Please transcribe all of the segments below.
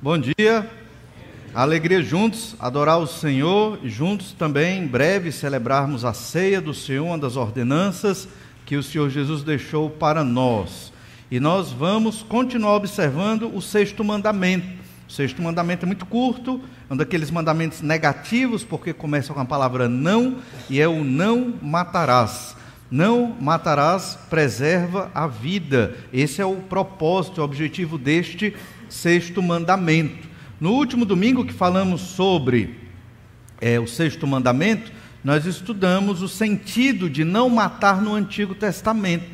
Bom dia, alegria juntos, adorar o Senhor e juntos também em breve celebrarmos a ceia do Senhor, uma das ordenanças que o Senhor Jesus deixou para nós. E nós vamos continuar observando o sexto mandamento. O sexto mandamento é muito curto, é um daqueles mandamentos negativos, porque começa com a palavra não, e é o não matarás. Não matarás preserva a vida. Esse é o propósito, o objetivo deste sexto mandamento. No último domingo que falamos sobre o sexto mandamento, nós estudamos o sentido de não matar no Antigo Testamento.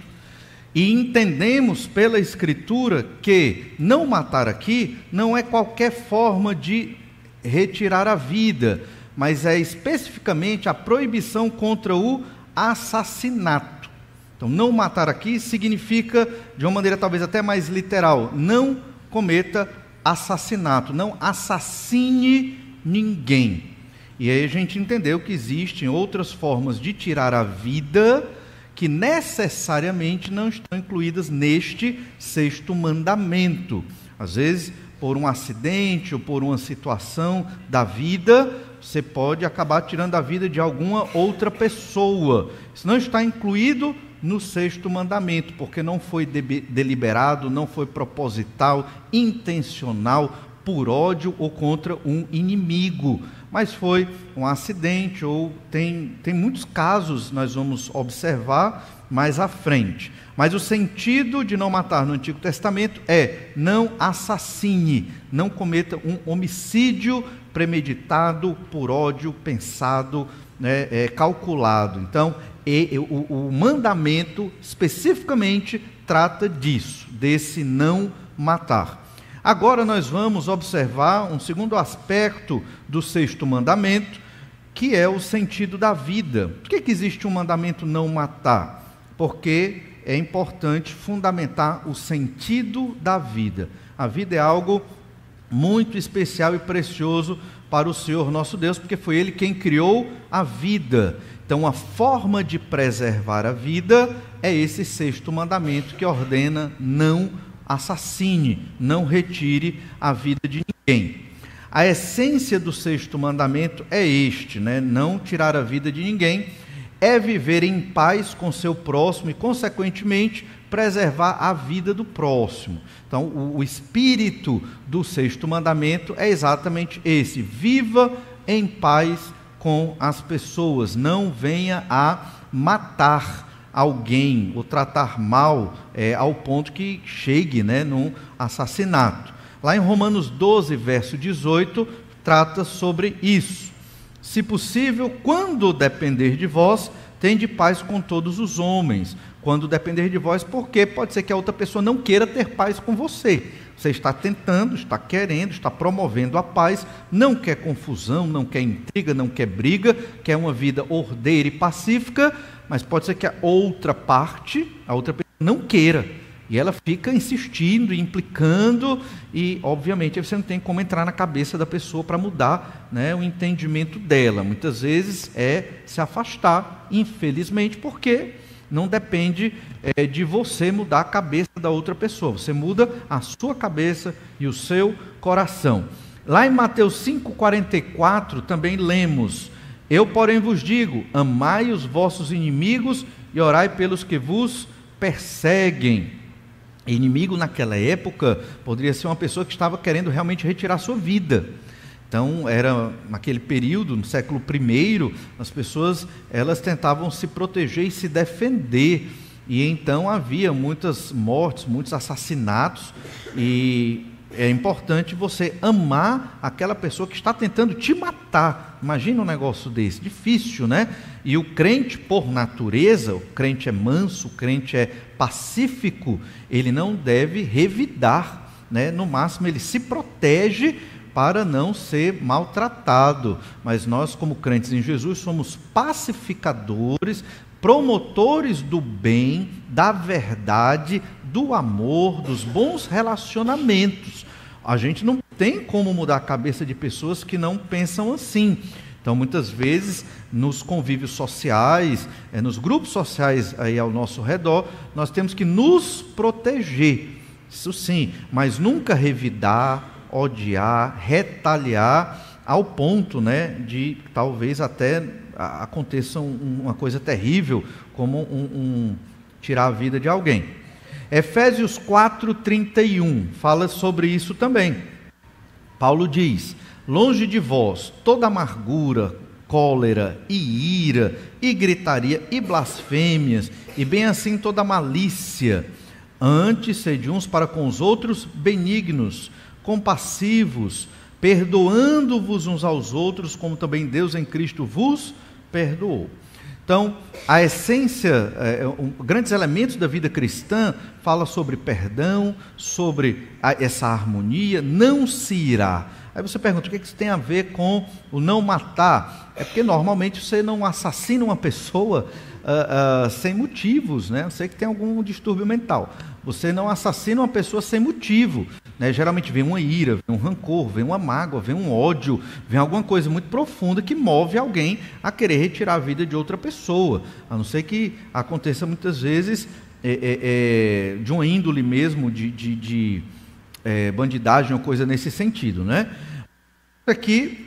E entendemos pela Escritura que não matar aqui não é qualquer forma de retirar a vida, mas é especificamente a proibição contra o assassinato. Então, não matar aqui significa, de uma maneira talvez até mais literal, não cometa assassinato, não assassine ninguém. E aí a gente entendeu que existem outras formas de tirar a vida que necessariamente não estão incluídas neste sexto mandamento. Às vezes, por um acidente ou por uma situação da vida, você pode acabar tirando a vida de alguma outra pessoa. Isso não está incluído no sexto mandamento, porque não foi deliberado, não foi proposital, intencional, por ódio ou contra um inimigo, mas foi um acidente, ou tem muitos casos, nós vamos observar mais à frente. Mas o sentido de não matar no Antigo Testamento é não assassine, não cometa um homicídio premeditado, por ódio, pensado, calculado. Então, o mandamento especificamente trata disso, desse não matar. Agora nós vamos observar um segundo aspecto do sexto mandamento, que é o sentido da vida. Por que existe um mandamento não matar? Porque é importante fundamentar o sentido da vida. A vida é algo muito especial e precioso para o Senhor nosso Deus, porque foi Ele quem criou a vida. Então, a forma de preservar a vida é esse sexto mandamento que ordena não assassine, não retire a vida de ninguém. A essência do sexto mandamento é não tirar a vida de ninguém, é viver em paz com seu próximo e, consequentemente, preservar a vida do próximo. Então, o espírito do sexto mandamento é exatamente esse: viva em paz com as pessoas, não venha a matar alguém ou tratar mal ao ponto que chegue num assassinato. Lá em Romanos 12, verso 18, trata sobre isso. Se possível, quando depender de vós, tende paz com todos os homens. Quando depender de vós, porque pode ser que a outra pessoa não queira ter paz com você. Você está tentando, está querendo, está promovendo a paz, não quer confusão, não quer intriga, não quer briga, quer uma vida ordeira e pacífica, mas pode ser que a outra parte, a outra pessoa não queira. E ela fica insistindo, implicando, e obviamente você não tem como entrar na cabeça da pessoa para mudar o entendimento dela. Muitas vezes é se afastar, infelizmente, porque não depende de você mudar a cabeça da outra pessoa. Você muda a sua cabeça e o seu coração. Lá em Mateus 5,44 também lemos: eu, porém, vos digo, amai os vossos inimigos e orai pelos que vos perseguem. Inimigo naquela época poderia ser uma pessoa que estava querendo realmente retirar sua vida. Então, era naquele período, no século I, as pessoas elas tentavam se proteger e se defender. E então havia muitas mortes, muitos assassinatos, e é importante você amar aquela pessoa que está tentando te matar. Imagina um negócio desse, difícil, né? E o crente, por natureza, o crente é manso, o crente é pacífico, ele não deve revidar, No máximo ele se protege para não ser maltratado. Mas nós, como crentes em Jesus, somos pacificadores, promotores do bem, da verdade, do amor, dos bons relacionamentos. A gente não tem como mudar a cabeça de pessoas que não pensam assim. Então, muitas vezes, nos convívios sociais, nos grupos sociais aí ao nosso redor, nós temos que nos proteger. Isso sim, mas nunca revidar, odiar, retaliar ao ponto, né, de talvez até aconteça uma coisa terrível, como tirar a vida de alguém. Efésios 4:31 fala sobre isso também. Paulo diz: longe de vós toda amargura, cólera e ira, e gritaria e blasfêmias, e bem assim toda malícia. Antes, sede uns para com os outros benignos, compassivos, perdoando-vos uns aos outros, como também Deus em Cristo vos perdoou. Então, a essência, grandes elementos da vida cristã fala sobre perdão, sobre essa harmonia, não se irá. Aí você pergunta, o que isso tem a ver com o não matar? É porque normalmente você não assassina uma pessoa sem motivos, né? Eu sei que tem algum distúrbio mental. Você não assassina uma pessoa sem motivo, né? Geralmente vem uma ira, vem um rancor, vem uma mágoa, vem um ódio, vem alguma coisa muito profunda que move alguém a querer retirar a vida de outra pessoa, a não ser que aconteça muitas vezes de uma índole mesmo, de bandidagem ou coisa nesse sentido, né? Aqui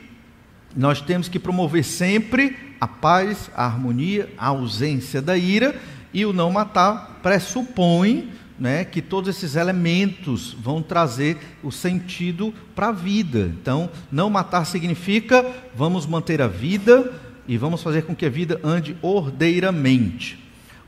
nós temos que promover sempre a paz, a harmonia, a ausência da ira, e o não matar pressupõe, né, que todos esses elementos vão trazer o sentido para a vida. Então, não matar significa vamos manter a vida e vamos fazer com que a vida ande ordeiramente.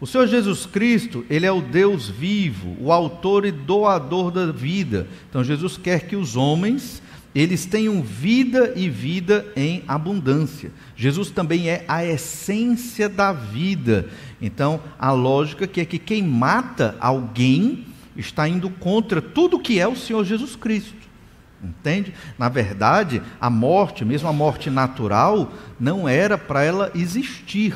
O Senhor Jesus Cristo, Ele é o Deus vivo, o autor e doador da vida. Então, Jesus quer que os homens, eles tenham vida e vida em abundância. Jesus também é a essência da vida. Então, a lógica que é que quem mata alguém está indo contra tudo que é o Senhor Jesus Cristo. Entende? Na verdade, a morte, mesmo a morte natural, não era para ela existir.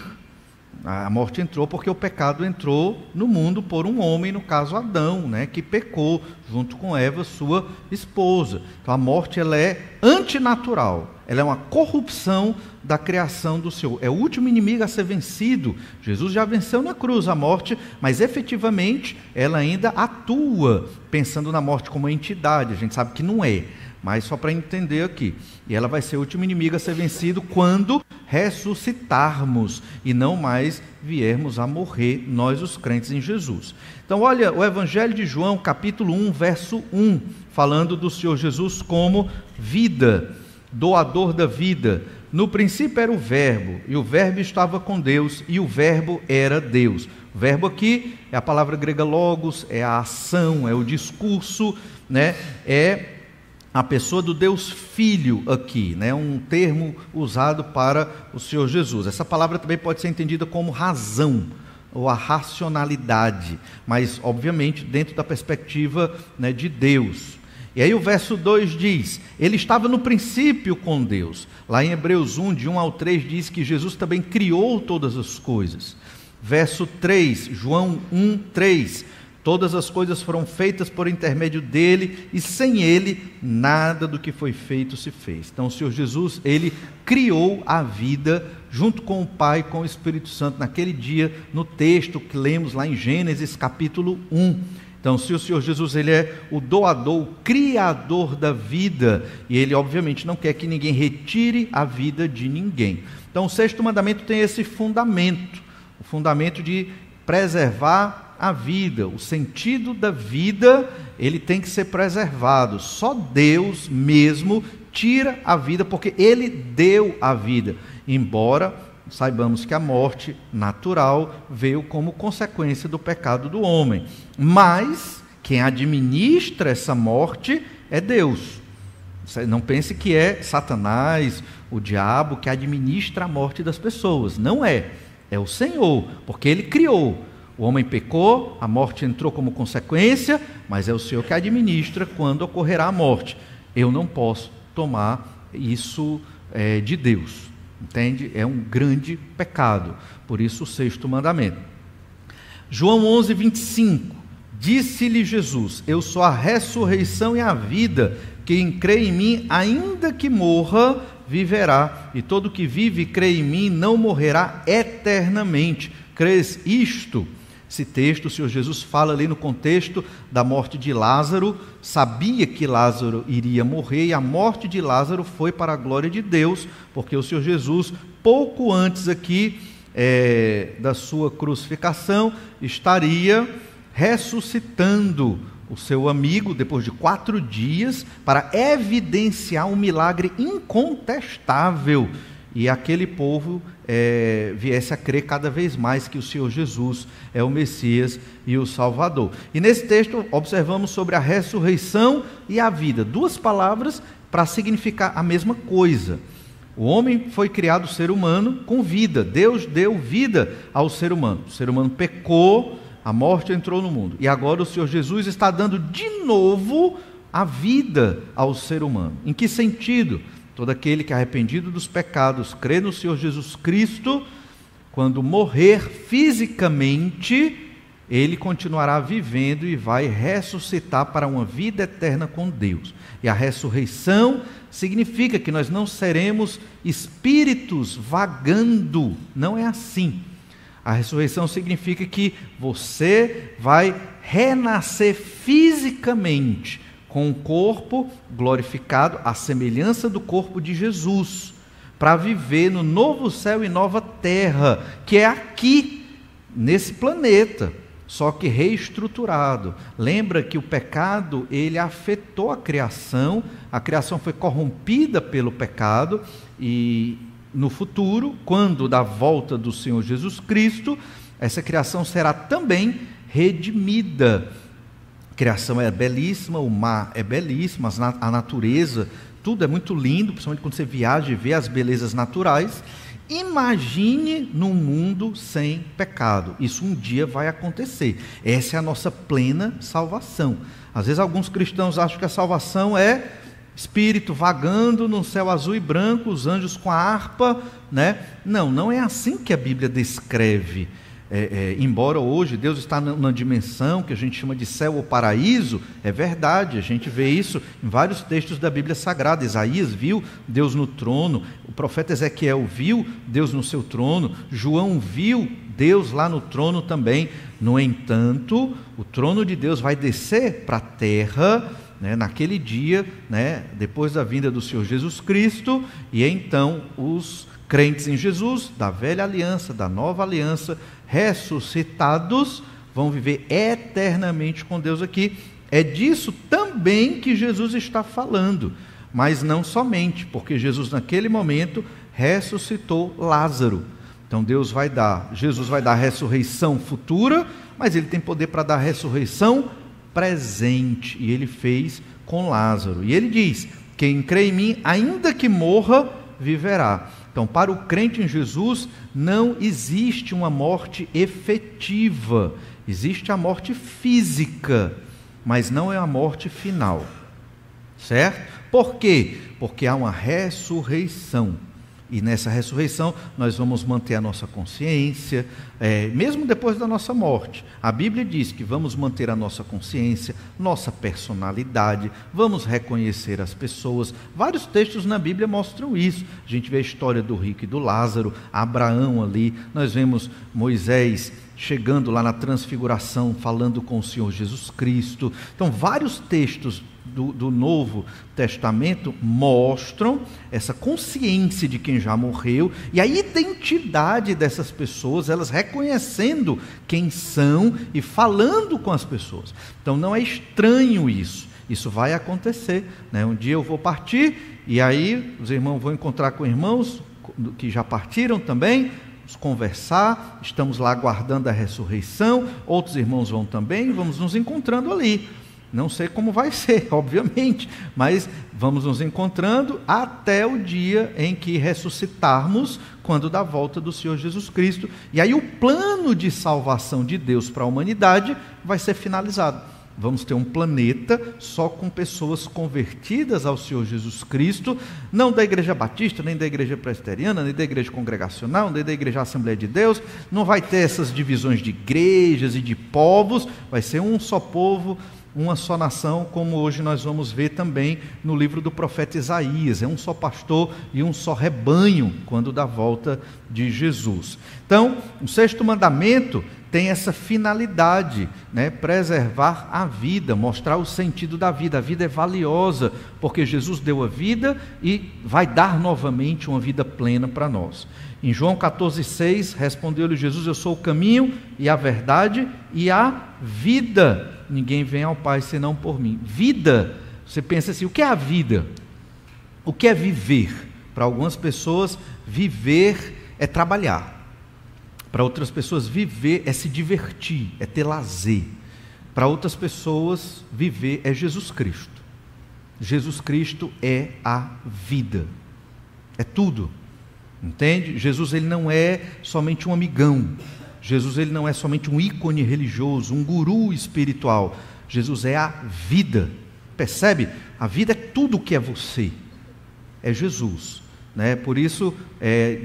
A morte entrou porque o pecado entrou no mundo por um homem, no caso Adão, né, que pecou junto com Eva, sua esposa. Então a morte, ela é antinatural, ela é uma corrupção da criação do Senhor. É o último inimigo a ser vencido. Jesus já venceu na cruz a morte, mas efetivamente ela ainda atua, pensando na morte como entidade. A gente sabe que não é, mas só para entender aqui. E ela vai ser o último inimigo a ser vencido quando ressuscitarmos e não mais viermos a morrer, nós os crentes em Jesus. Então olha o Evangelho de João, capítulo 1, verso 1, falando do Senhor Jesus como vida, doador da vida. No princípio era o Verbo, e o Verbo estava com Deus, e o Verbo era Deus. O verbo aqui é a palavra grega logos, é a ação, é o discurso, né? É a pessoa do Deus Filho aqui, né? Um termo usado para o Senhor Jesus. Essa palavra também pode ser entendida como razão, ou a racionalidade, mas obviamente dentro da perspectiva, né, de Deus. E aí o verso 2 diz, ele estava no princípio com Deus. Lá em Hebreus 1, de 1 ao 3, diz que Jesus também criou todas as coisas. Verso 3, João 1, 3, todas as coisas foram feitas por intermédio dele, e sem ele nada do que foi feito se fez. Então o Senhor Jesus, ele criou a vida junto com o Pai, com o Espírito Santo, naquele dia, no texto que lemos lá em Gênesis capítulo 1. Então, se o Senhor Jesus, ele é o doador, o criador da vida, e ele obviamente não quer que ninguém retire a vida de ninguém. Então, o sexto mandamento tem esse fundamento, o fundamento de preservar a vida, o sentido da vida, ele tem que ser preservado. Só Deus mesmo tira a vida, porque ele deu a vida, embora saibamos que a morte natural veio como consequência do pecado do homem. Mas quem administra essa morte é Deus. Não pense que é Satanás, o diabo, que administra a morte das pessoas. Não é. É o Senhor, porque ele criou. O homem pecou, a morte entrou como consequência, mas é o Senhor que administra quando ocorrerá a morte. Eu não posso tomar isso de Deus. Entende? É um grande pecado. Por isso o sexto mandamento. João 11, 25. Disse-lhe Jesus, eu sou a ressurreição e a vida. Quem crê em mim, ainda que morra, viverá. E todo que vive e crê em mim não morrerá eternamente. Crês isto? Esse texto, o Senhor Jesus fala ali no contexto da morte de Lázaro, sabia que Lázaro iria morrer, e a morte de Lázaro foi para a glória de Deus, porque o Senhor Jesus, pouco antes aqui da sua crucificação, estaria ressuscitando o seu amigo, depois de 4 dias, para evidenciar um milagre incontestável, e aquele povo viesse a crer cada vez mais que o Senhor Jesus é o Messias e o Salvador. E nesse texto observamos sobre a ressurreição e a vida, 2 palavras para significar a mesma coisa. O homem foi criado ser humano com vida, Deus deu vida ao ser humano. O ser humano pecou, a morte entrou no mundo, e agora o Senhor Jesus está dando de novo a vida ao ser humano. Em que sentido? Todo aquele que é arrependido dos pecados, crê no Senhor Jesus Cristo, quando morrer fisicamente, ele continuará vivendo e vai ressuscitar para uma vida eterna com Deus. E a ressurreição significa que nós não seremos espíritos vagando, não é assim. A ressurreição significa que você vai renascer fisicamente, com o corpo glorificado, à semelhança do corpo de Jesus, para viver no novo céu e nova terra, que é aqui, nesse planeta, só que reestruturado. Lembra que o pecado, ele afetou a criação foi corrompida pelo pecado, e no futuro, quando da volta do Senhor Jesus Cristo, essa criação será também redimida. A criação é belíssima, o mar é belíssimo, a natureza, tudo é muito lindo, principalmente quando você viaja e vê as belezas naturais. Imagine num mundo sem pecado. Isso um dia vai acontecer. Essa é a nossa plena salvação. Às vezes alguns cristãos acham que a salvação é espírito vagando no céu azul e branco, os anjos com a harpa, né? Não é assim que a Bíblia descreve. Embora hoje Deus está numa dimensão que a gente chama de céu ou paraíso, é verdade, a gente vê isso em vários textos da Bíblia Sagrada. Isaías viu Deus no trono, o profeta Ezequiel viu Deus no seu trono, João viu Deus lá no trono também. No entanto, o trono de Deus vai descer para a terra, né, naquele dia, né, depois da vinda do Senhor Jesus Cristo, e então os crentes em Jesus, da velha aliança, da nova aliança, ressuscitados, vão viver eternamente com Deus aqui. É disso também que Jesus está falando, mas não somente, porque Jesus naquele momento ressuscitou Lázaro. Então Jesus vai dar a ressurreição futura, mas ele tem poder para dar a ressurreição presente, e ele fez com Lázaro. E ele diz: quem crê em mim, ainda que morra, viverá. Então, para o crente em Jesus, não existe uma morte efetiva, existe a morte física, mas não é a morte final, certo? Por quê? Porque há uma ressurreição, e nessa ressurreição nós vamos manter a nossa consciência, mesmo depois da nossa morte. A Bíblia diz que vamos manter a nossa consciência, nossa personalidade, vamos reconhecer as pessoas. Vários textos na Bíblia mostram isso. A gente vê a história do rico e do Lázaro, Abraão ali, nós vemos Moisés chegando lá na transfiguração, falando com o Senhor Jesus Cristo. Então, vários textos do Novo Testamento mostram essa consciência de quem já morreu e a identidade dessas pessoas, elas reconhecendo quem são e falando com as pessoas. Então não é estranho isso vai acontecer, né? Um dia eu vou partir e aí os irmãos vão encontrar com irmãos que já partiram também, conversar, estamos lá aguardando a ressurreição, outros irmãos vão também, vamos nos encontrando ali. Não sei como vai ser, obviamente, mas vamos nos encontrando até o dia em que ressuscitarmos, quando da volta do Senhor Jesus Cristo. E aí o plano de salvação de Deus para a humanidade vai ser finalizado. Vamos ter um planeta só com pessoas convertidas ao Senhor Jesus Cristo, não da Igreja Batista, nem da Igreja Presbiteriana, nem da Igreja Congregacional, nem da Igreja Assembleia de Deus. Não vai ter essas divisões de igrejas e de povos, vai ser um só povo, uma só nação, como hoje nós vamos ver também no livro do profeta Isaías. É um só pastor e um só rebanho quando da volta de Jesus. Então, o 6º mandamento tem essa finalidade, né? Preservar a vida, mostrar o sentido da vida. A vida é valiosa, porque Jesus deu a vida e vai dar novamente uma vida plena para nós. Em João 14,6, respondeu-lhe Jesus: eu sou o caminho e a verdade e a vida. Ninguém vem ao Pai senão por mim. Vida, você pensa assim, o que é a vida? O que é viver? Para algumas pessoas, viver é trabalhar. Para outras pessoas, viver é se divertir, é ter lazer. Para outras pessoas, viver é Jesus Cristo. Jesus Cristo é a vida. É tudo. Entende? Jesus, ele não é somente um amigão. Jesus, ele não é somente um ícone religioso, um guru espiritual. Jesus é a vida. Percebe? A vida é tudo o que é você. É Jesus. Né? Por isso,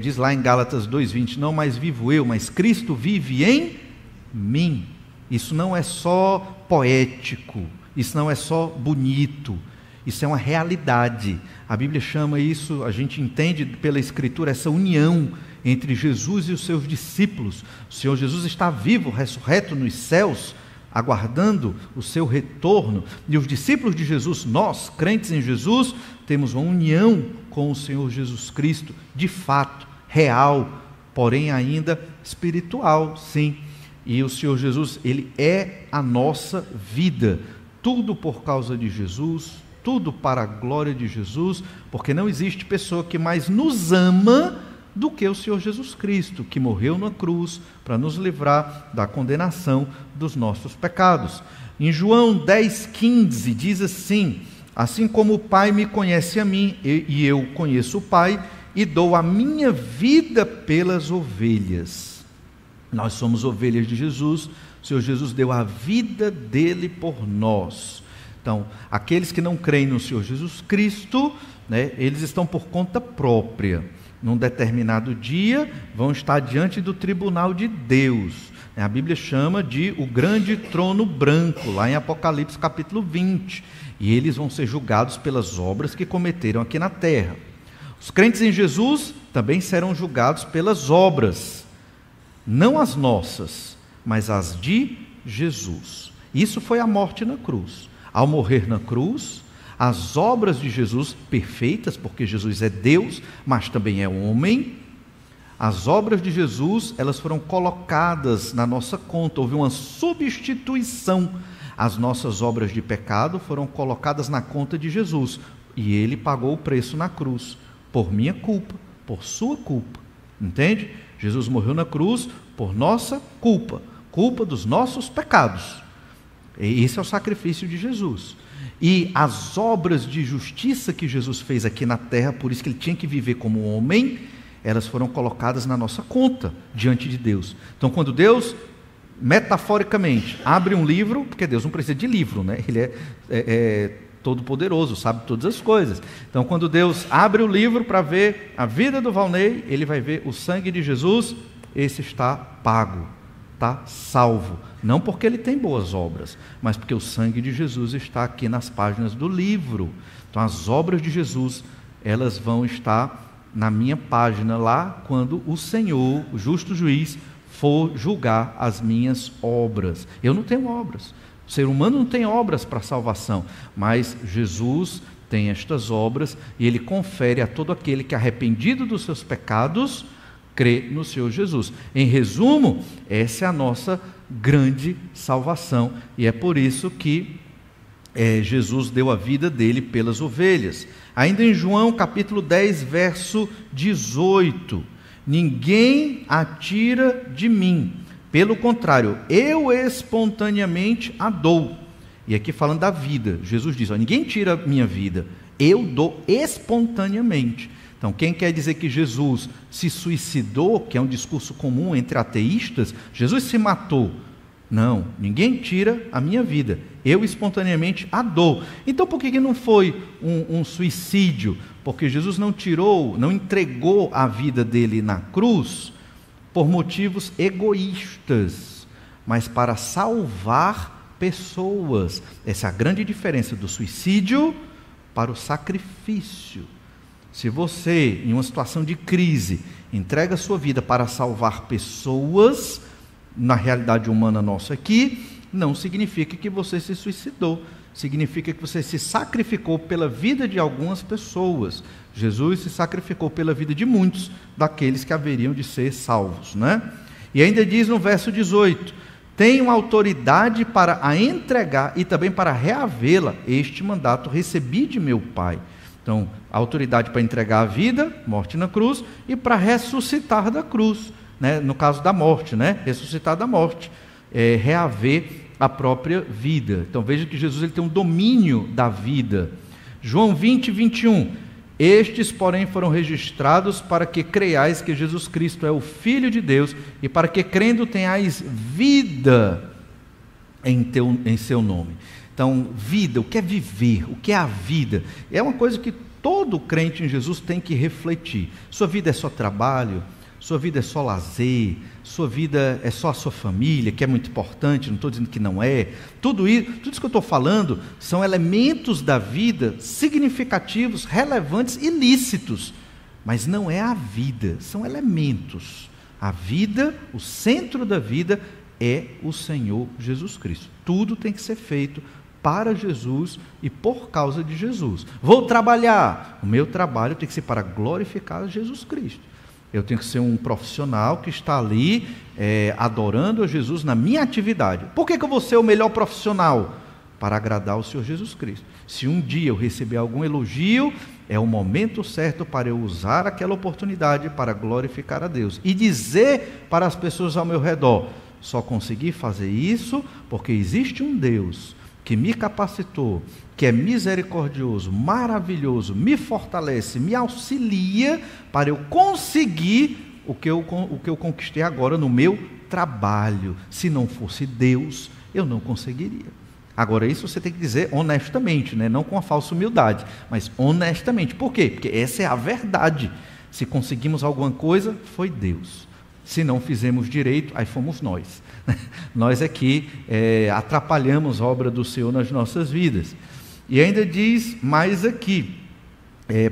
diz lá em Gálatas 2,20, não mais vivo eu, mas Cristo vive em mim. Isso não é só poético, isso não é só bonito, isso é uma realidade. A Bíblia chama isso, a gente entende pela Escritura, essa união entre Jesus e os seus discípulos. O Senhor Jesus está vivo, ressurreto nos céus, aguardando o seu retorno, e os discípulos de Jesus, nós, crentes em Jesus, temos uma união com o Senhor Jesus Cristo, de fato, real, porém ainda espiritual, sim. E o Senhor Jesus, ele é a nossa vida, tudo por causa de Jesus, tudo para a glória de Jesus, porque não existe pessoa que mais nos ama do que o Senhor Jesus Cristo, que morreu na cruz para nos livrar da condenação dos nossos pecados. Em João 10,15 diz assim: assim como o Pai me conhece a mim, e eu conheço o Pai, e dou a minha vida pelas ovelhas. Nós somos ovelhas de Jesus, o Senhor Jesus deu a vida dele por nós. Então, aqueles que não creem no Senhor Jesus Cristo, né, eles estão por conta própria. Num determinado dia, vão estar diante do tribunal de Deus. A Bíblia chama de o grande trono branco, lá em Apocalipse capítulo 20. E eles vão ser julgados pelas obras que cometeram aqui na terra. Os crentes em Jesus também serão julgados pelas obras, não as nossas, mas as de Jesus. Isso foi a morte na cruz. Ao morrer na cruz, as obras de Jesus perfeitas, porque Jesus é Deus, mas também é homem, as obras de Jesus, elas foram colocadas na nossa conta, houve uma substituição. As nossas obras de pecado foram colocadas na conta de Jesus, e ele pagou o preço na cruz, por minha culpa, por sua culpa, entende? Jesus morreu na cruz por nossa culpa, culpa dos nossos pecados. E esse é o sacrifício de Jesus. E as obras de justiça que Jesus fez aqui na terra, por isso que ele tinha que viver como homem, elas foram colocadas na nossa conta, diante de Deus. Então, quando Deus, metaforicamente, abre um livro, porque Deus não precisa de livro, né? Ele é todo poderoso, sabe todas as coisas. Então, quando Deus abre o livro para ver a vida do Valnei, ele vai ver o sangue de Jesus, esse está pago, está salvo. Não porque ele tem boas obras, mas porque o sangue de Jesus está aqui nas páginas do livro. Então, as obras de Jesus, elas vão estar na minha página lá, quando o Senhor, o justo juiz, for julgar as minhas obras. Eu não tenho obras. O ser humano não tem obras para salvação, mas Jesus tem estas obras e ele confere a todo aquele que, arrependido dos seus pecados, crê no Senhor Jesus. Em resumo, essa é a nossa grande salvação, e é por isso que Jesus deu a vida dele pelas ovelhas. Ainda em João capítulo 10, verso 18, ninguém a tira de mim, pelo contrário, eu espontaneamente a dou. E aqui falando da vida, Jesus diz, ninguém tira a minha vida, eu dou espontaneamente. Então, quem quer dizer que Jesus se suicidou, que é um discurso comum entre ateístas, Jesus se matou. Não, ninguém tira a minha vida, eu espontaneamente a dou. Então, por que não foi um suicídio? Porque Jesus não tirou, não entregou a vida dele na cruz por motivos egoístas, mas para salvar pessoas. Essa é a grande diferença do suicídio para o sacrifício. Se você, em uma situação de crise, entrega a sua vida para salvar pessoas, na realidade humana nossa aqui, não significa que você se suicidou. Significa que você se sacrificou pela vida de algumas pessoas. Jesus se sacrificou pela vida de muitos daqueles que haveriam de ser salvos, né? E ainda diz no verso 18: tenho autoridade para a entregar e também para reavê-la. Este mandato recebi de meu Pai. Então, a autoridade para entregar a vida, morte na cruz, e para ressuscitar da cruz, né? No caso da morte, né? Ressuscitar da morte, reaver a própria vida. Então veja que Jesus ele tem um domínio da vida. João 20, 21. Estes, porém, foram registrados para que creiais que Jesus Cristo é o Filho de Deus e para que crendo tenhais vida em seu nome. Então, vida, o que é viver? O que é a vida? É uma coisa que todo crente em Jesus tem que refletir. Sua vida é só trabalho? Sua vida é só lazer? Sua vida é só a sua família, que é muito importante, não estou dizendo que não é. Tudo isso que eu estou falando são elementos da vida significativos, relevantes e lícitos, mas não é a vida, são elementos. A vida, o centro da vida é o Senhor Jesus Cristo. Tudo tem que ser feito para Jesus e por causa de Jesus. Vou trabalhar, o meu trabalho tem que ser para glorificar Jesus Cristo. Eu tenho que ser um profissional que está ali adorando a Jesus na minha atividade. Por que eu vou ser o melhor profissional? Para agradar o Senhor Jesus Cristo. Se um dia eu receber algum elogio, é o momento certo para eu usar aquela oportunidade para glorificar a Deus. E dizer para as pessoas ao meu redor, só consegui fazer isso porque existe um Deus que me capacitou, que é misericordioso, maravilhoso, me fortalece, me auxilia para eu conseguir o que eu conquistei agora no meu trabalho. Se não fosse Deus, eu não conseguiria. Agora, isso você tem que dizer honestamente, né? Não com a falsa humildade, mas honestamente. Por quê? Porque essa é a verdade. Se conseguimos alguma coisa, foi Deus. Se não fizemos direito, aí fomos nós. Nós é que atrapalhamos a obra do Senhor nas nossas vidas. E ainda diz mais aqui,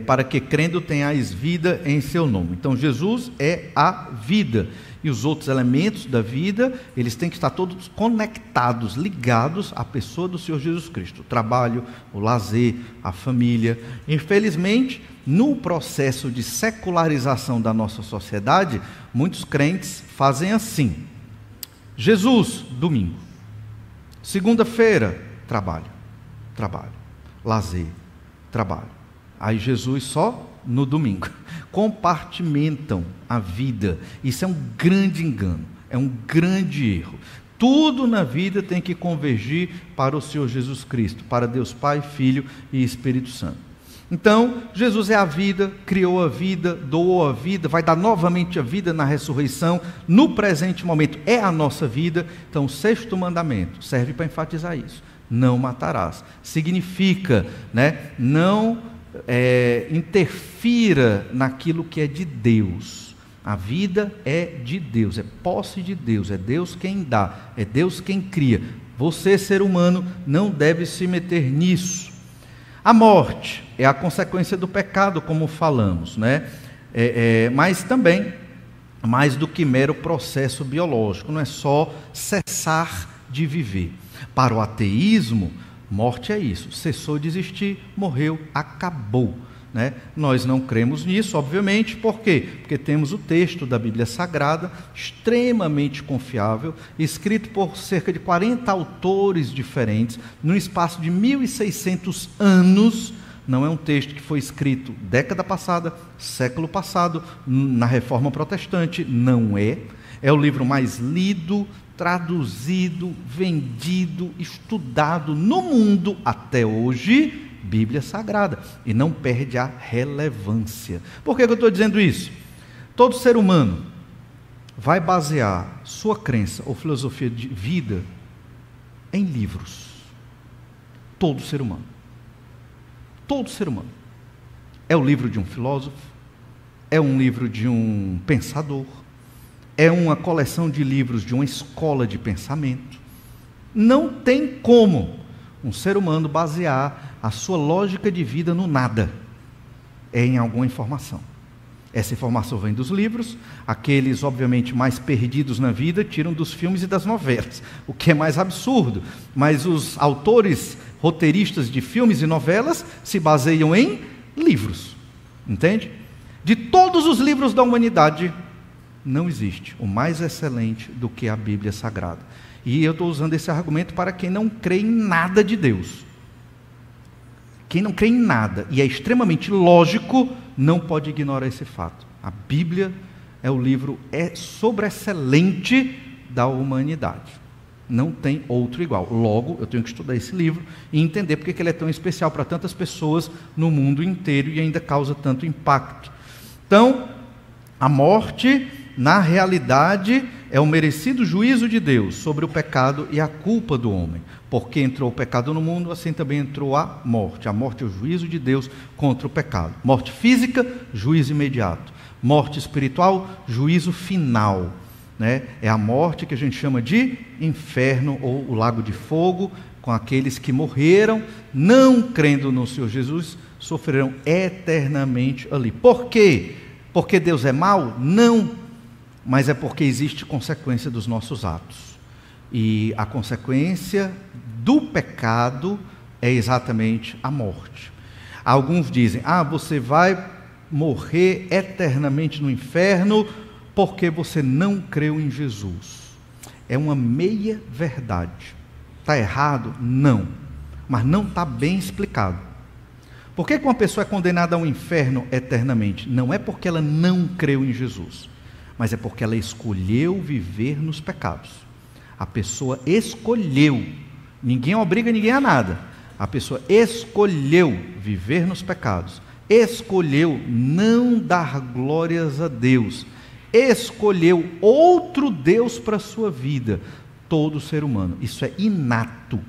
para que crendo tenhais vida em seu nome. Então Jesus é a vida. E os outros elementos da vida, eles têm que estar todos conectados, ligados à pessoa do Senhor Jesus Cristo. O trabalho, o lazer, a família. Infelizmente, no processo de secularização da nossa sociedade, muitos crentes fazem assim: Jesus, domingo. Segunda-feira, trabalho. Lazer, trabalho. Aí Jesus só no domingo. Compartimentam a vida. Isso é um grande engano, é um grande erro. Tudo na vida tem que convergir para o Senhor Jesus Cristo, para Deus Pai, Filho e Espírito Santo. Então, Jesus é a vida, criou a vida, doou a vida, vai dar novamente a vida na ressurreição, no presente momento é a nossa vida. Então, o sexto mandamento serve para enfatizar isso: não matarás. Significa, não interfira naquilo que é de Deus. A vida é de Deus, é posse de Deus, é Deus quem dá, é Deus quem cria. Você, ser humano, não deve se meter nisso. A morte é a consequência do pecado, como falamos, mas também, mais do que mero processo biológico, não é só cessar de viver. Para o ateísmo, morte é isso: cessou de existir, morreu, acabou. Nós não cremos nisso, obviamente. Por quê? Porque temos o texto da Bíblia Sagrada, extremamente confiável, escrito por cerca de 40 autores diferentes, num espaço de 1.600 anos. Não é um texto que foi escrito década passada, século passado, na Reforma Protestante, não é. É o livro mais lido, traduzido, vendido, estudado no mundo até hoje, Bíblia Sagrada, e não perde a relevância. Por que eu estou dizendo isso? Todo ser humano vai basear sua crença ou filosofia de vida em livros. Todo ser humano. Todo ser humano. É o livro de um filósofo, é um livro de um pensador, é uma coleção de livros de uma escola de pensamento. Não tem como um ser humano basear a sua lógica de vida no nada. É em alguma informação. Essa informação vem dos livros. Aqueles, obviamente, mais perdidos na vida, tiram dos filmes e das novelas, o que é mais absurdo. Mas os autores, roteiristas de filmes e novelas, se baseiam em livros, entende? De todos os livros da humanidade, não existe o mais excelente do que a Bíblia Sagrada. E eu estou usando esse argumento para quem não crê em nada de Deus. Quem não crê em nada, e é extremamente lógico, não pode ignorar esse fato. A Bíblia é o livro sobreexcelente da humanidade. Não tem outro igual. Logo, eu tenho que estudar esse livro e entender porque ele é tão especial para tantas pessoas no mundo inteiro e ainda causa tanto impacto. Então, a morte, na realidade, é o merecido juízo de Deus sobre o pecado e a culpa do homem. Porque entrou o pecado no mundo, assim também entrou a morte. A morte é o juízo de Deus contra o pecado. Morte física, juízo imediato. Morte espiritual, juízo final. Né? É a morte que a gente chama de inferno ou o lago de fogo, com aqueles que morreram, não crendo no Senhor Jesus, sofrerão eternamente ali. Por quê? Porque Deus é mau? Não, mas é porque existe consequência dos nossos atos. E a consequência do pecado é exatamente a morte. Alguns dizem, você vai morrer eternamente no inferno porque você não creu em Jesus. É uma meia verdade. Está errado? Não. Mas não está bem explicado. Por que uma pessoa é condenada ao inferno eternamente? Não é porque ela não creu em Jesus, mas é porque ela escolheu viver nos pecados. A pessoa escolheu, ninguém obriga ninguém a nada. A pessoa escolheu viver nos pecados, escolheu não dar glórias a Deus, escolheu outro Deus para a sua vida. Todo ser humano, isso é inato,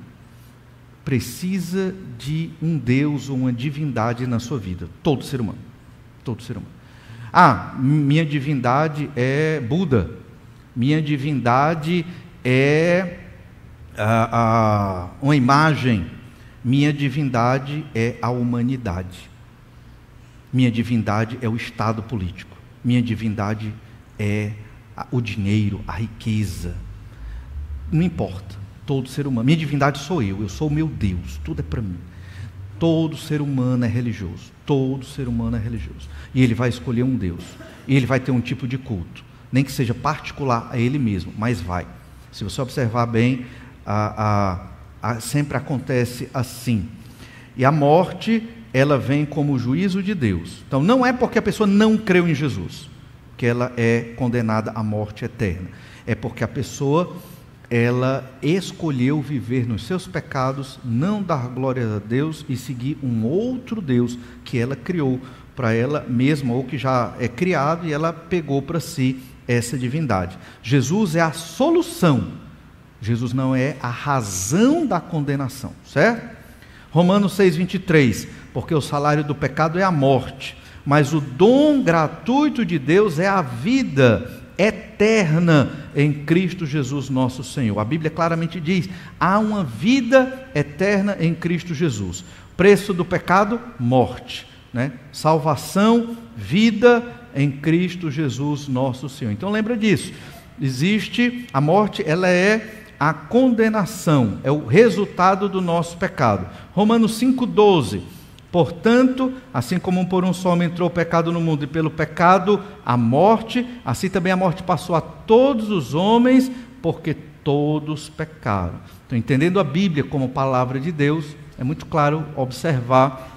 precisa de um Deus ou uma divindade na sua vida. Todo ser humano, todo ser humano. Minha divindade é Buda, minha divindade é uma imagem, minha divindade é a humanidade, minha divindade é o Estado político, minha divindade é o dinheiro, a riqueza. Não importa, todo ser humano, minha divindade sou eu sou o meu Deus, tudo é para mim. Todo ser humano é religioso, todo ser humano é religioso, e ele vai escolher um Deus, e ele vai ter um tipo de culto, nem que seja particular a ele mesmo, mas vai. Se você observar bem, sempre acontece assim. E a morte, ela vem como o juízo de Deus. Então não é porque a pessoa não creu em Jesus que ela é condenada à morte eterna, é porque a pessoa, ela escolheu viver nos seus pecados, não dar glórias a Deus e seguir um outro Deus que ela criou para ela mesma, ou que já é criado, e ela pegou para si essa divindade. Jesus é a solução, Jesus não é a razão da condenação, certo? Romanos 6,23, porque o salário do pecado é a morte, mas o dom gratuito de Deus é a vida eterna em Cristo Jesus nosso Senhor. A Bíblia claramente diz, há uma vida eterna em Cristo Jesus. Preço do pecado, morte, né? Salvação, vida em Cristo Jesus nosso Senhor. Então lembra disso, existe a morte, ela é a condenação, é o resultado do nosso pecado. Romanos 5,12, portanto, assim como por um só homem entrou o pecado no mundo, e pelo pecado a morte, assim também a morte passou a todos os homens, porque todos pecaram. Então, entendendo a Bíblia como palavra de Deus, é muito claro observar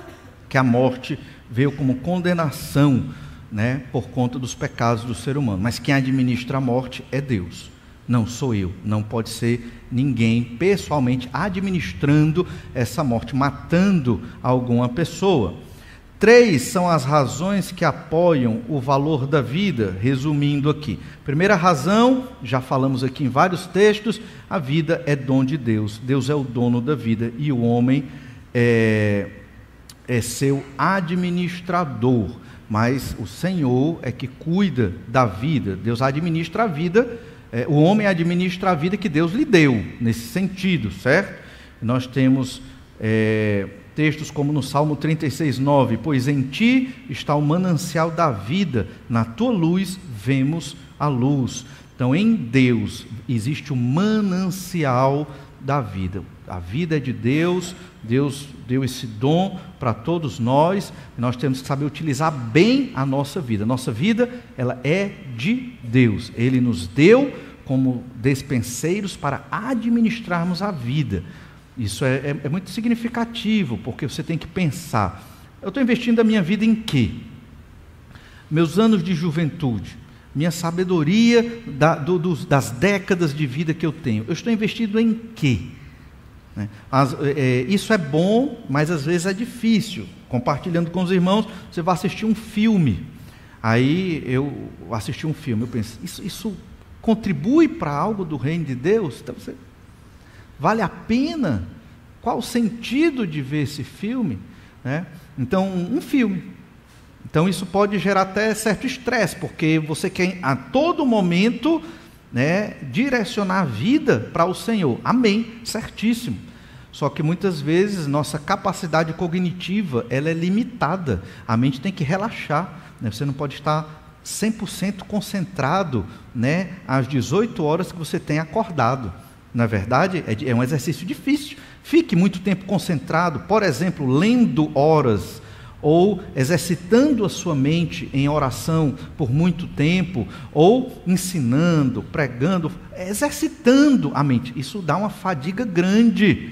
que a morte veio como condenação, né, por conta dos pecados do ser humano. Mas quem administra a morte é Deus, não sou eu, não pode ser ninguém pessoalmente administrando essa morte, matando alguma pessoa. 3 são as razões que apoiam o valor da vida, resumindo aqui. Primeira razão, já falamos aqui em vários textos, a vida é dom de Deus, Deus é o dono da vida e o homem é seu administrador, mas o Senhor é que cuida da vida, Deus administra a vida, o homem administra a vida que Deus lhe deu, nesse sentido, certo? Nós temos Textos como no Salmo 36:9, pois em ti está o manancial da vida, na tua luz vemos a luz. Então, em Deus existe o manancial da vida. A vida é de Deus, Deus deu esse dom para todos nós, e nós temos que saber utilizar bem a nossa vida. Nossa vida, ela é de Deus. Ele nos deu como despenseiros para administrarmos a vida. Isso é muito significativo, porque você tem que pensar, eu estou investindo a minha vida em quê? Meus anos de juventude, minha sabedoria das décadas de vida que eu tenho, eu estou investindo em quê? Isso é bom, mas às vezes é difícil. Compartilhando com os irmãos, você vai assistir um filme, aí eu assisti um filme, eu penso, isso contribui para algo do reino de Deus? Então, vale a pena? Qual o sentido de ver esse filme? Então, um filme. Então, isso pode gerar até certo estresse, porque você quer a todo momento direcionar a vida para o Senhor. Amém, certíssimo. Só que muitas vezes nossa capacidade cognitiva ela é limitada. A mente tem que relaxar. Você não pode estar 100% concentrado às 18 horas que você tem acordado. Na verdade, é um exercício difícil. Fique muito tempo concentrado, por exemplo, lendo horas, ou exercitando a sua mente em oração por muito tempo, ou ensinando, pregando, exercitando a mente. Isso dá uma fadiga grande.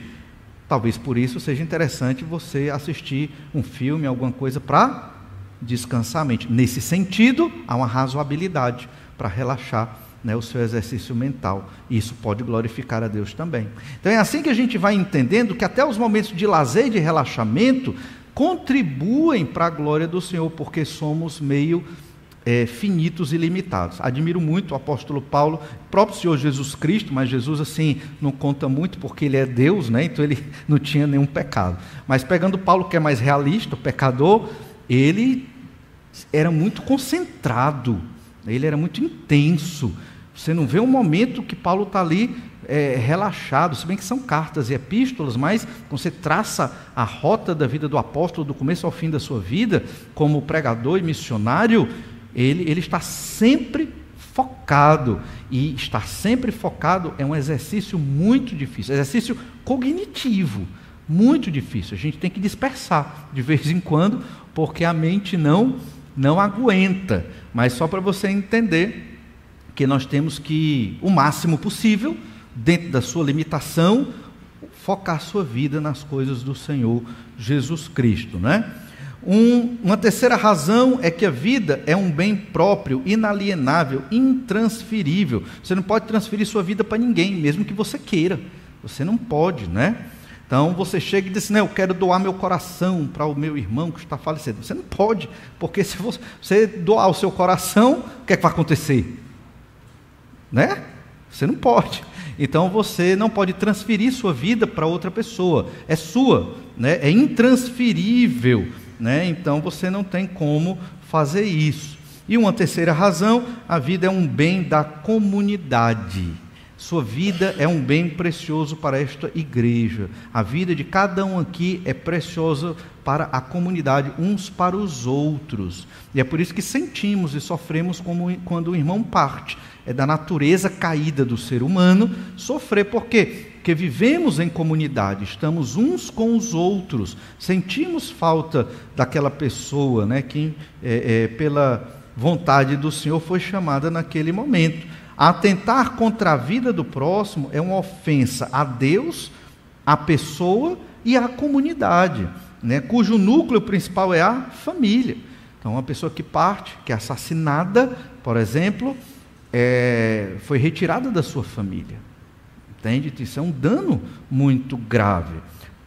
Talvez por isso seja interessante você assistir um filme, alguma coisa para descansar a mente. Nesse sentido, há uma razoabilidade para relaxar o seu exercício mental. Isso pode glorificar a Deus também. Então é assim que a gente vai entendendo que até os momentos de lazer e de relaxamento contribuem para a glória do Senhor, porque somos meio finitos e limitados. Admiro muito o apóstolo Paulo, próprio Senhor Jesus Cristo, mas Jesus assim não conta muito porque ele é Deus, então ele não tinha nenhum pecado. Mas pegando Paulo, que é mais realista, o pecador, ele era muito concentrado, ele era muito intenso. Você não vê um momento que Paulo está ali relaxado, se bem que são cartas e epístolas, mas quando você traça a rota da vida do apóstolo, do começo ao fim da sua vida, como pregador e missionário, ele está sempre focado, e estar sempre focado é um exercício muito difícil, exercício cognitivo, muito difícil. A gente tem que dispersar de vez em quando, porque a mente não aguenta. Mas só para você entender que nós temos que, o máximo possível, dentro da sua limitação, focar a sua vida nas coisas do Senhor Jesus Cristo, Uma terceira razão é que a vida é um bem próprio, inalienável, intransferível. Você não pode transferir sua vida para ninguém, mesmo que você queira. Você não pode, Então você chega e diz assim, eu quero doar meu coração para o meu irmão que está falecendo. Você não pode, porque se você doar o seu coração, o que é que vai acontecer? Você não pode. Então você não pode transferir sua vida para outra pessoa. É sua, é intransferível. Então você não tem como fazer isso. E uma terceira razão, a vida é um bem da comunidade. Sua vida é um bem precioso para esta igreja. A vida de cada um aqui é preciosa para a comunidade, uns para os outros. E é por isso que sentimos e sofremos quando o irmão parte. É da natureza caída do ser humano sofrer. Por quê? Porque vivemos em comunidade, estamos uns com os outros, sentimos falta daquela pessoa, que pela vontade do Senhor foi chamada naquele momento. Atentar contra a vida do próximo é uma ofensa a Deus, à pessoa e à comunidade, cujo núcleo principal é a família. Então, uma pessoa que parte, que é assassinada, por exemplo, foi retirada da sua família. Entende? Isso é um dano muito grave.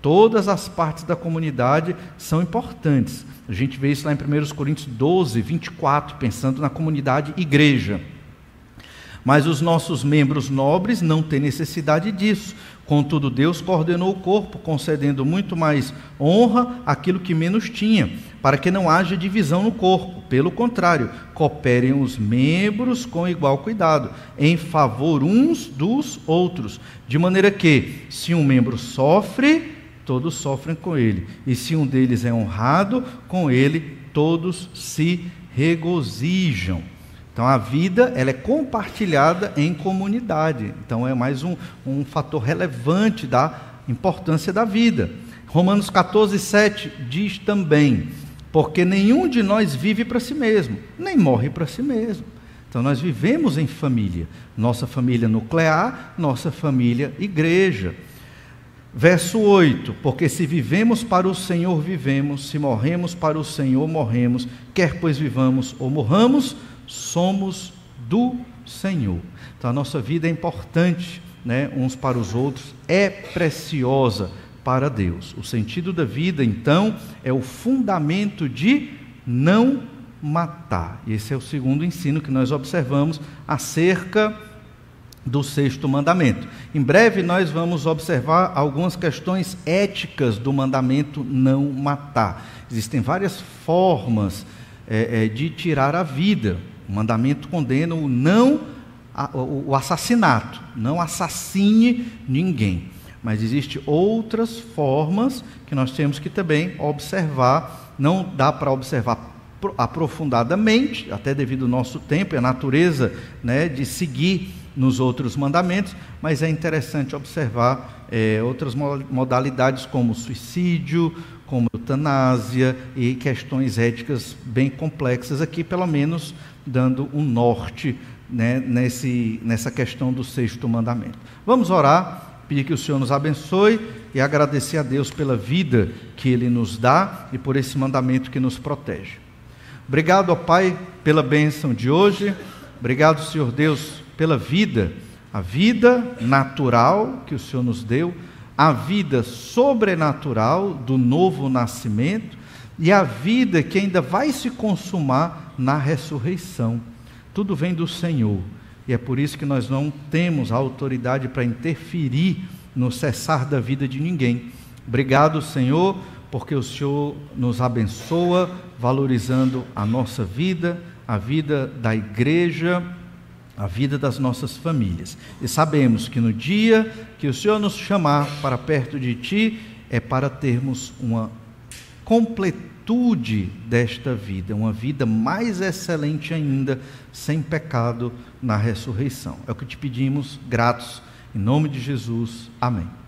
Todas as partes da comunidade são importantes. A gente vê isso lá em 1 Coríntios 12, 24, pensando na comunidade igreja. Mas os nossos membros nobres não têm necessidade disso. Contudo, Deus coordenou o corpo, concedendo muito mais honra àquilo que menos tinha, para que não haja divisão no corpo. Pelo contrário, cooperem os membros com igual cuidado, em favor uns dos outros, de maneira que, se um membro sofre, todos sofrem com ele. E se um deles é honrado, com ele todos se regozijam. Então a vida, ela é compartilhada em comunidade. Então é mais um fator relevante da importância da vida. Romanos 14:7 diz também: porque nenhum de nós vive para si mesmo, nem morre para si mesmo. Então nós vivemos em família, nossa família nuclear, nossa família igreja. Verso 8: porque se vivemos para o Senhor vivemos, se morremos para o Senhor morremos, quer pois vivamos ou morramos, somos do Senhor. Então a nossa vida é importante, né, uns para os outros, é preciosa para Deus. O sentido da vida, então, é o fundamento de não matar. E esse é o segundo ensino que nós observamos acerca do sexto mandamento. Em breve nós vamos observar algumas questões éticas do mandamento não matar. Existem várias formas de tirar a vida. O mandamento condena o assassinato, não assassine ninguém. Mas existem outras formas que nós temos que também observar. Não dá para observar aprofundadamente, até devido ao nosso tempo e à natureza, né, de seguir nos outros mandamentos, mas é interessante observar outras modalidades como suicídio, como eutanásia e questões éticas bem complexas aqui, pelo menos dando um norte, né, nessa questão do sexto mandamento. Vamos orar, pedir que o Senhor nos abençoe e agradecer a Deus pela vida que Ele nos dá e por esse mandamento que nos protege. Obrigado, ó Pai, pela bênção de hoje. Obrigado, Senhor Deus, pela vida, a vida natural que o Senhor nos deu, a vida sobrenatural do novo nascimento e a vida que ainda vai se consumar na ressurreição. Tudo vem do Senhor e é por isso que nós não temos a autoridade para interferir no cessar da vida de ninguém. Obrigado, Senhor, porque o Senhor nos abençoa, valorizando a nossa vida, a vida da igreja, a vida das nossas famílias. E sabemos que no dia que o Senhor nos chamar para perto de Ti, é para termos uma completude desta vida, uma vida mais excelente ainda, sem pecado na ressurreição. É o que te pedimos, gratos, em nome de Jesus. Amém.